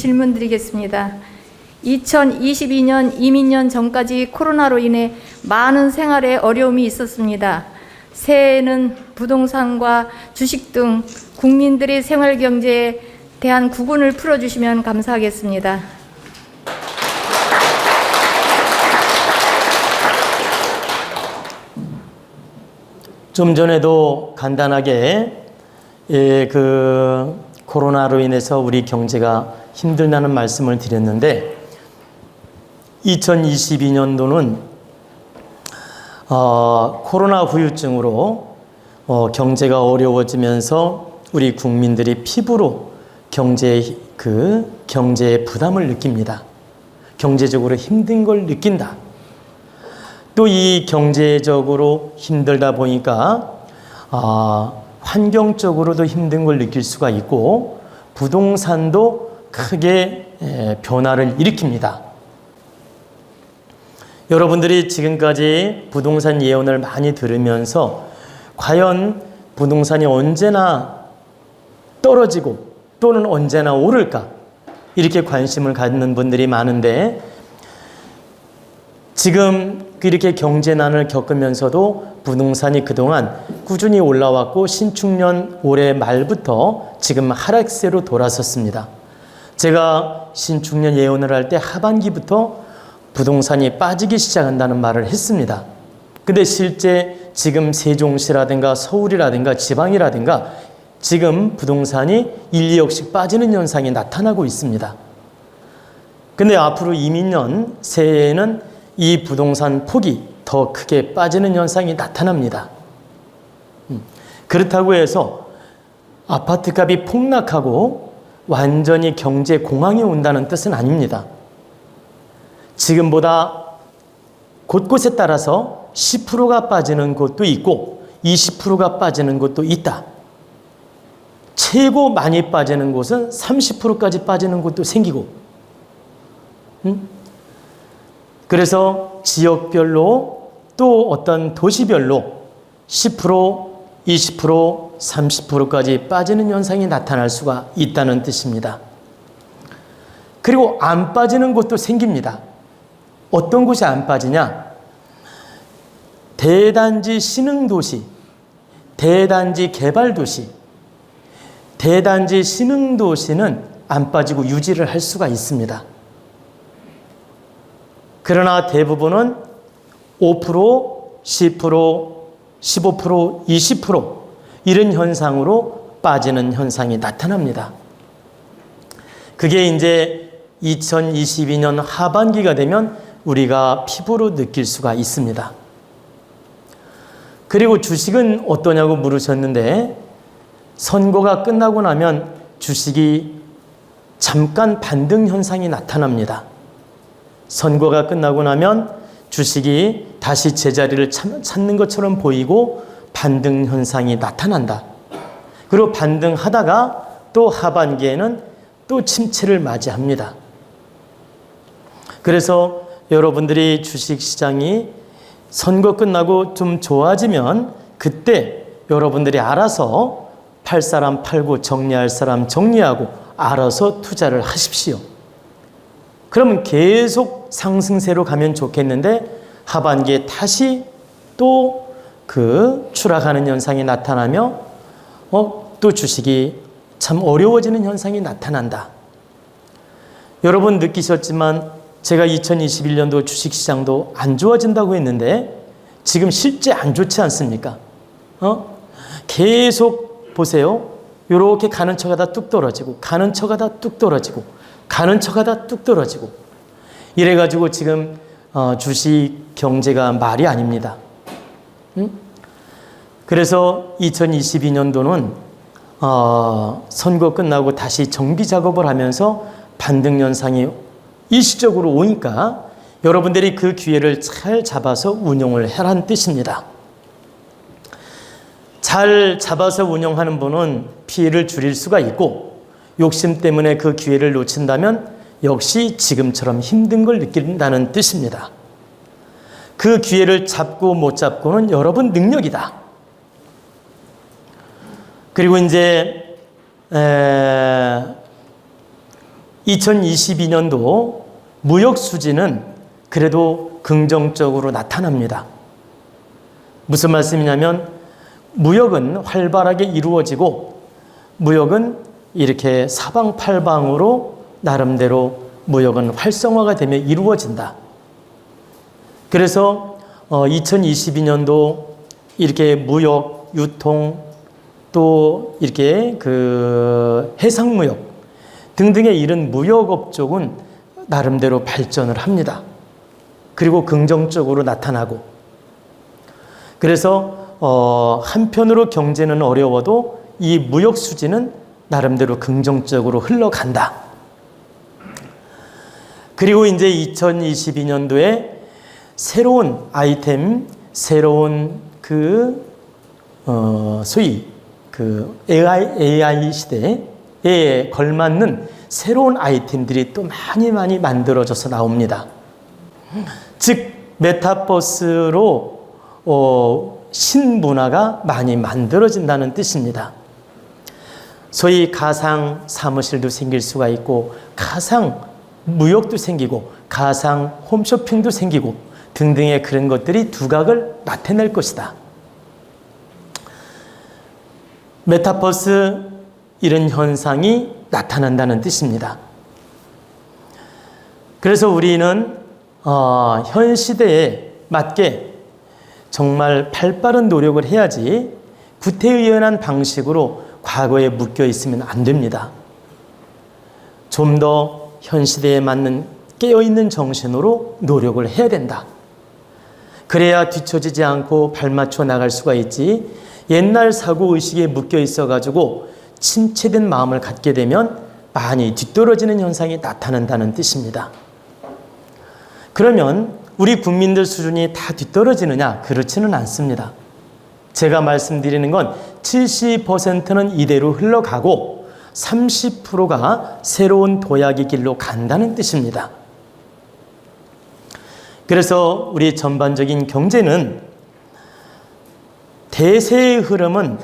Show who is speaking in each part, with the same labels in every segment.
Speaker 1: 질문 드리겠습니다. 2022년 이민년 전까지 코로나로 인해 많은 생활에 어려움이 있었습니다. 새해에는 부동산과 주식 등 국민들의 생활 경제에 대한 구분을 풀어주시면 감사하겠습니다.
Speaker 2: 좀 전에도 간단하게 코로나로 인해서 우리 경제가 힘들다는 말씀을 드렸는데 2022년도는 코로나 후유증으로 경제가 어려워지면서 우리 국민들이 피부로 경제의 부담을 느낍니다. 경제적으로 힘든 걸 느낀다. 또 이 경제적으로 힘들다 보니까 환경적으로도 힘든 걸 느낄 수가 있고 부동산도 크게 변화를 일으킵니다. 여러분들이 지금까지 부동산 예언을 많이 들으면서 과연 부동산이 언제나 떨어지고 또는 언제나 오를까 이렇게 관심을 갖는 분들이 많은데 지금 이렇게 경제난을 겪으면서도 부동산이 그동안 꾸준히 올라왔고 신축년 올해 말부터 지금 하락세로 돌아섰습니다. 제가 신축년 예언을 할 때 하반기부터 부동산이 빠지기 시작한다는 말을 했습니다. 근데 실제 지금 세종시라든가 서울이라든가 지방이라든가 지금 부동산이 1, 2억씩 빠지는 현상이 나타나고 있습니다. 근데 앞으로 이민년 새해에는 이 부동산 폭이 더 크게 빠지는 현상이 나타납니다. 그렇다고 해서 아파트값이 폭락하고 완전히 경제 공황이 온다는 뜻은 아닙니다. 지금보다 곳곳에 따라서 10%가 빠지는 곳도 있고 20%가 빠지는 곳도 있다. 최고 많이 빠지는 곳은 30%까지 빠지는 곳도 생기고 그래서 지역별로 또 어떤 도시별로 10%, 20%, 30%까지 빠지는 현상이 나타날 수가 있다는 뜻입니다. 그리고 안 빠지는 곳도 생깁니다. 어떤 곳이 안 빠지냐? 대단지 신흥도시, 대단지 개발도시, 대단지 신흥도시는 안 빠지고 유지를 할 수가 있습니다. 그러나 대부분은 5%, 10%, 15%, 20% 이런 현상으로 빠지는 현상이 나타납니다. 그게 이제 2022년 하반기가 되면 우리가 피부로 느낄 수가 있습니다. 그리고 주식은 어떠냐고 물으셨는데 선거가 끝나고 나면 주식이 잠깐 반등 현상이 나타납니다. 선거가 끝나고 나면 주식이 다시 제자리를 찾는 것처럼 보이고 반등 현상이 나타난다. 그리고 반등하다가 또 하반기에는 또 침체를 맞이합니다. 그래서 여러분들이 주식시장이 선거 끝나고 좀 좋아지면 그때 여러분들이 알아서 팔 사람 팔고 정리할 사람 정리하고 알아서 투자를 하십시오. 그러면 계속 상승세로 가면 좋겠는데 하반기에 다시 또 추락하는 현상이 나타나며 또 주식이 참 어려워지는 현상이 나타난다. 여러분 느끼셨지만 제가 2021년도 주식시장도 안 좋아진다고 했는데 지금 실제 안 좋지 않습니까? 계속 보세요. 이렇게 가는 척하다 뚝 떨어지고 가는 척하다 뚝 떨어지고 가는 척하다 뚝 떨어지고 이래가지고 지금 주식 경제가 말이 아닙니다. 그래서 2022년도는 선거 끝나고 다시 정비 작업을 하면서 반등 현상이 일시적으로 오니까 여러분들이 그 기회를 잘 잡아서 운용을 하라는 뜻입니다. 잘 잡아서 운영하는 분은 피해를 줄일 수가 있고 욕심 때문에 그 기회를 놓친다면 역시 지금처럼 힘든 걸 느낀다는 뜻입니다. 그 기회를 잡고 못 잡고는 여러분 능력이다. 그리고 이제 2022년도 무역 수지는 그래도 긍정적으로 나타납니다. 무슨 말씀이냐면 무역은 활발하게 이루어지고 무역은 이렇게 사방팔방으로 나름대로 무역은 활성화가 되며 이루어진다. 그래서 2022년도 이렇게 무역, 유통, 또 이렇게 그 해상무역 등등의 이런 무역업 쪽은 나름대로 발전을 합니다. 그리고 긍정적으로 나타나고, 그래서 한편으로 경제는 어려워도 이 무역 수지는 나름대로 긍정적으로 흘러간다. 그리고 이제 2022년도에 새로운 아이템, 새로운 소위 AI 시대에 걸맞는 새로운 아이템들이 또 많이 만들어져서 나옵니다. 즉 메타버스로 신문화가 많이 만들어진다는 뜻입니다. 소위 가상 사무실도 생길 수가 있고, 가상 무역도 생기고, 가상 홈쇼핑도 생기고 등등의 그런 것들이 두각을 나타낼 것이다. 메타버스, 이런 현상이 나타난다는 뜻입니다. 그래서 우리는 현 시대에 맞게 정말 발빠른 노력을 해야지 구태의연한 방식으로 과거에 묶여 있으면 안 됩니다. 좀 더 현 시대에 맞는 깨어있는 정신으로 노력을 해야 된다. 그래야 뒤처지지 않고 발맞춰 나갈 수가 있지, 옛날 사고의식에 묶여 있어가지고 침체된 마음을 갖게 되면 많이 뒤떨어지는 현상이 나타난다는 뜻입니다. 그러면 우리 국민들 수준이 다 뒤떨어지느냐? 그렇지는 않습니다. 제가 말씀드리는 건 70%는 이대로 흘러가고 30%가 새로운 도약의 길로 간다는 뜻입니다. 그래서 우리 전반적인 경제는 대세의 흐름은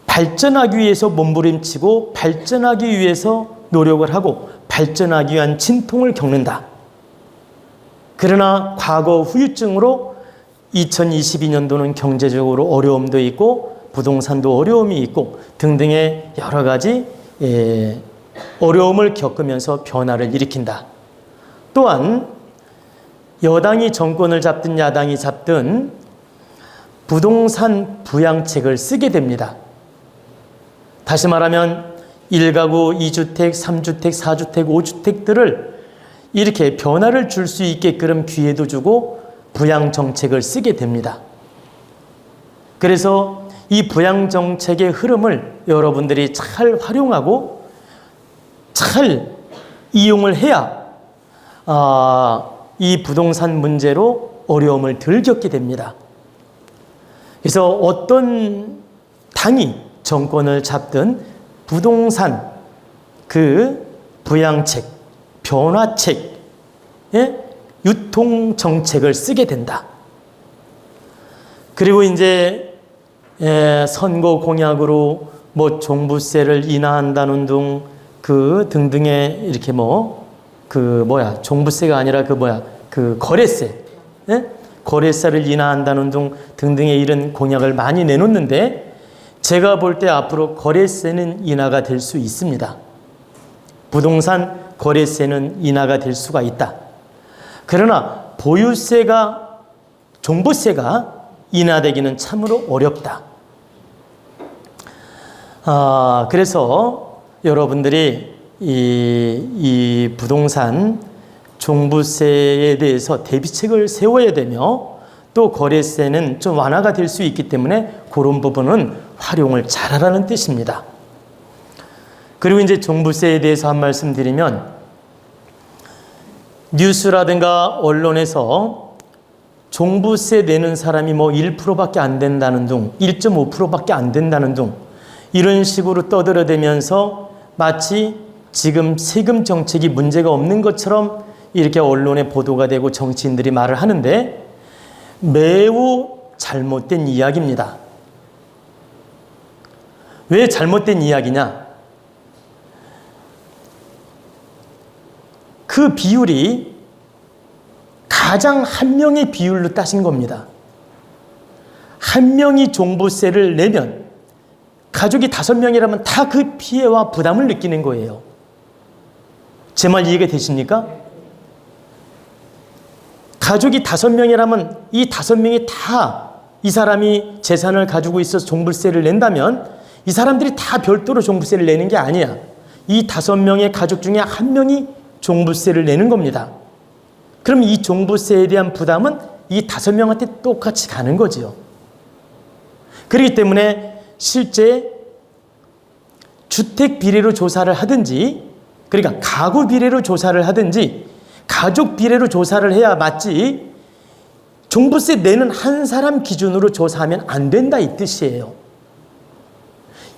Speaker 2: 발전하기 위해서 몸부림치고 발전하기 위해서 노력을 하고 발전하기 위한 진통을 겪는다. 그러나 과거 후유증으로 2022년도는 경제적으로 어려움도 있고 부동산도 어려움이 있고 등등의 여러 가지 어려움을 겪으면서 변화를 일으킨다. 또한 여당이 정권을 잡든 야당이 잡든 부동산 부양책을 쓰게 됩니다. 다시 말하면 1가구, 2주택, 3주택, 4주택, 5주택들을 이렇게 변화를 줄 수 있게끔 기회도 주고 부양정책을 쓰게 됩니다. 그래서 이 부양정책의 흐름을 여러분들이 잘 활용하고 잘 이용을 해야 이 부동산 문제로 어려움을 덜 겪게 됩니다. 그래서 어떤 당이 정권을 잡든 부동산 부양책, 변화책, 유통정책을 쓰게 된다. 그리고 이제 선거 공약으로 뭐 종부세를 인하한다는 등 등등의 이렇게 종부세가 아니라 거래세, 거래세를 인하한다는 등 등등의 이런 공약을 많이 내놓는데, 제가 볼 때 앞으로 거래세는 인하가 될 수 있습니다. 부동산 거래세는 인하가 될 수가 있다. 그러나 보유세가, 종부세가 인하되기는 참으로 어렵다. 그래서 여러분들이 이 부동산 종부세에 대해서 대비책을 세워야 되며, 또 거래세는 좀 완화가 될 수 있기 때문에 그런 부분은 활용을 잘하라는 뜻입니다. 그리고 이제 종부세에 대해서 한 말씀 드리면, 뉴스라든가 언론에서 종부세 내는 사람이 1%밖에 안 된다는 등, 1.5%밖에 안 된다는 등 이런 식으로 떠들어대면서 마치 지금 세금 정책이 문제가 없는 것처럼 이렇게 언론에 보도가 되고 정치인들이 말을 하는데, 매우 잘못된 이야기입니다. 왜 잘못된 이야기냐? 그 비율이 가장 한 명의 비율로 따진 겁니다. 한 명이 종부세를 내면 가족이 5명이라면 다 그 피해와 부담을 느끼는 거예요. 제 말 이해가 되십니까? 가족이 5명이라면 이 5명이 다 이 사람이 재산을 가지고 있어서 종부세를 낸다면 이 사람들이 다 별도로 종부세를 내는 게 아니야. 이 5명의 가족 중에 한 명이 종부세를 내는 겁니다. 그럼 이 종부세에 대한 부담은 이 5명한테 똑같이 가는 거지요. 그렇기 때문에 실제 주택 비례로 조사를 하든지, 그러니까 가구 비례로 조사를 하든지 가족 비례로 조사를 해야 맞지, 종부세 내는 한 사람 기준으로 조사하면 안 된다 이 뜻이에요.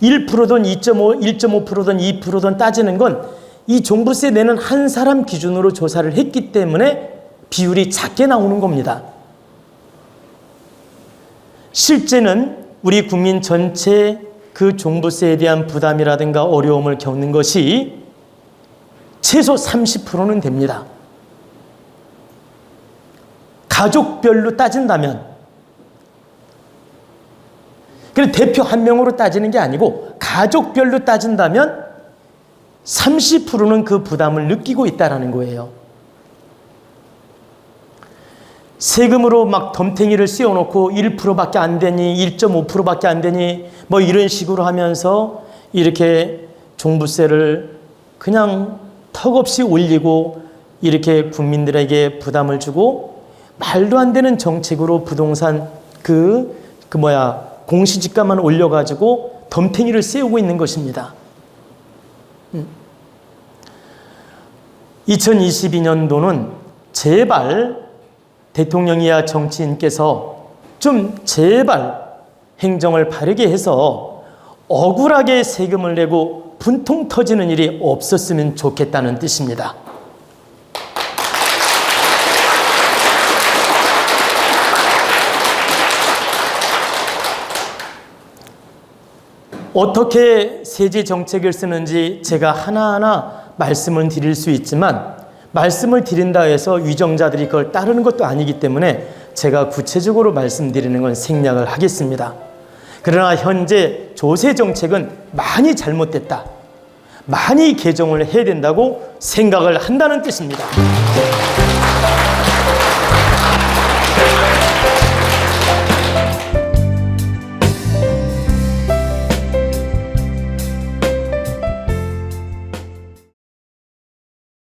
Speaker 2: 1%든 2.5, 1.5%든 2%든 따지는 건 이 종부세 내는 한 사람 기준으로 조사를 했기 때문에 비율이 작게 나오는 겁니다. 실제는 우리 국민 전체 그 종부세에 대한 부담이라든가 어려움을 겪는 것이 최소 30%는 됩니다. 가족별로 따진다면, 그래서 대표 한 명으로 따지는 게 아니고 가족별로 따진다면 30%는 그 부담을 느끼고 있다는 거예요. 세금으로 막 덤탱이를 씌워놓고 1%밖에 안 되니, 1.5%밖에 안 되니 뭐 이런 식으로 하면서 이렇게 종부세를 그냥 턱없이 올리고 이렇게 국민들에게 부담을 주고 말도 안 되는 정책으로 부동산 공시지가만 올려가지고 덤탱이를 씌우고 있는 것입니다. 2022년도는 제발 대통령이야 정치인께서 좀 제발 행정을 바르게 해서 억울하게 세금을 내고 분통 터지는 일이 없었으면 좋겠다는 뜻입니다. 어떻게 세제 정책을 쓰는지 제가 하나하나 말씀을 드릴 수 있지만, 말씀을 드린다 해서 위정자들이 그걸 따르는 것도 아니기 때문에 제가 구체적으로 말씀드리는 건 생략을 하겠습니다. 그러나 현재 조세 정책은 많이 잘못됐다, 많이 개정을 해야 된다고 생각을 한다는 뜻입니다.